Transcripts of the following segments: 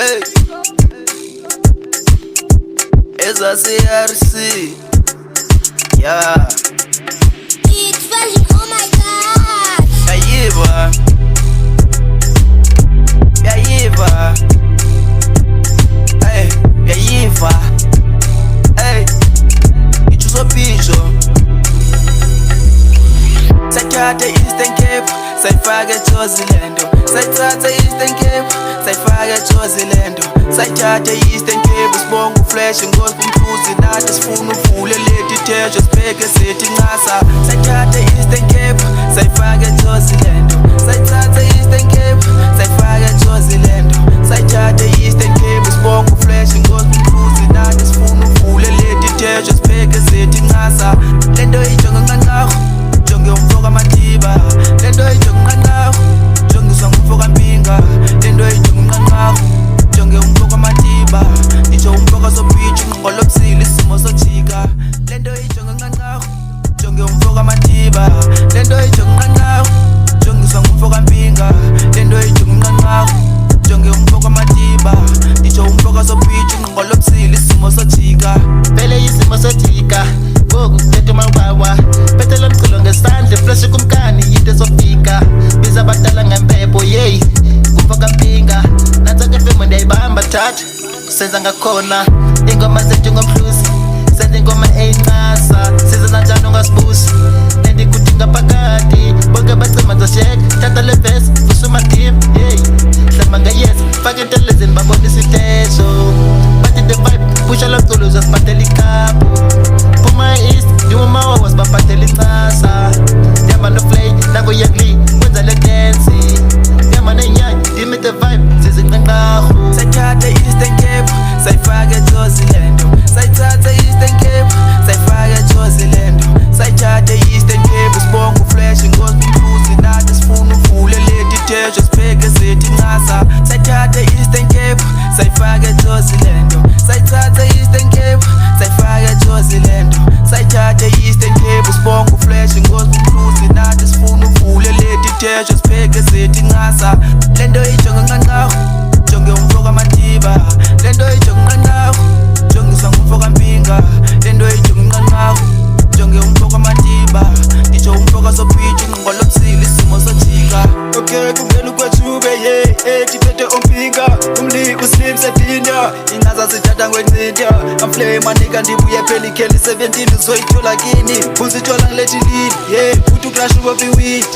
Hey, esa CRC. Yeah. It's Virgin, oh my god. Yayiva. Yayiva. Hey, yayiva. Hey, ichuso picho. Sayithatha Eastern Cape, sayifaka eJozilando. Sayithatha Eastern Cape, sayifaka eJozilando. Sayithatha Eastern Cape, sibonga uflash ngosiphuzi nathi sifuna uvule leti thesho sibheke sithi nqasa. Sayithatha Eastern Cape, sayifaka eJozilando. Sayithatha Eastern Cape, sayifaka eJozilando. Sayithatha Eastern Cape, sibonga uflash ngosiphuzi nathi sifuna uvule leti thesho sibheke sithi nqasa. Lento ijonga nqanqaho jonge umfoka matiba, lento ijonga nqanqaho jongiswa ngumfoka mpinga. Lento ijonga nqanqaho jonge umfoka matiba, ngisho umfoka sopichi ngqolo busile isimo sojika. Lento ijonga nqanqaho jonge umfoka matiba, lento ijonga nqanqaho jongiswa ngumfoka mpinga. Lento ijonga nqanqaho jonge umfoka matiba, ngisho umfoka sopichi ngqolo busile isimo sojika. Vele isimo sojika ngoku kuphethe mawawa phethe lo mculo ngesandla fresh kumkani yinto ezofika biza abadala ngempepho yeyi kumfoka mpinga nantsonke femo ndiyayibamba thatha senza ngakhona ingoma zethu ngomhluzi senza ingoma eyinqasa size nanjani ungasibusi endikudinga phakathi bonke bacima ndosheka thatha le vesi vusa umadip yeyi hlamba ngayeza fake entelezeni babona isitesho bathi the vibe pusha lo mculo uzasibhathela ikhapu Puma East, Yuma was bapateli nqasa. Yama no play, nango yagli, kwenza le dance. Yama nenyanya, give me the vibe, sizinqanqaho. Sayithatha Eastern Cape, sayifaka eJozilando. Sayithatha Eastern Cape, sayifaka eJozilando. Sayithatha Eastern Cape, sibonga uflash ngosiphuzi nathi sifuna uvule leti thesho sibheke sithi nqasa. Sayithatha Eastern Cape, sayifaka eJozilando. Sayithatha Eastern Cape, sayifaka eJozilando. Sayithatha Eastern Cape, sibonga uflash ngosiphuzi nathi sifuna uvule leti thesho sibheke sithi nqasa. Lento ijonga nqanqaho jonge umfoka matiba, lento ijonga nqanqaho jongiswa ngumfoka mpinga. Lento ijonga nqanqaho jonge umfoka matiba, ngisho umfoka sopichi ngqolo busile isimo sojika. Okay, kumele ukwethube tiphethe ompinga umli uslim sedinda ingaza sithatha ngwencinta amflame manika ndibuye phela ikheli 17 uzoyithola kini uzithola ngilethi lead uthi ucrash ubobiwit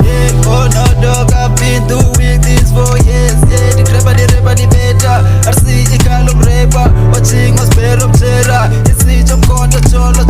oh no dog I've been doing this for years the grabber the better RC ikalo mrepa watching us better mtera isitsho mkhonto cholo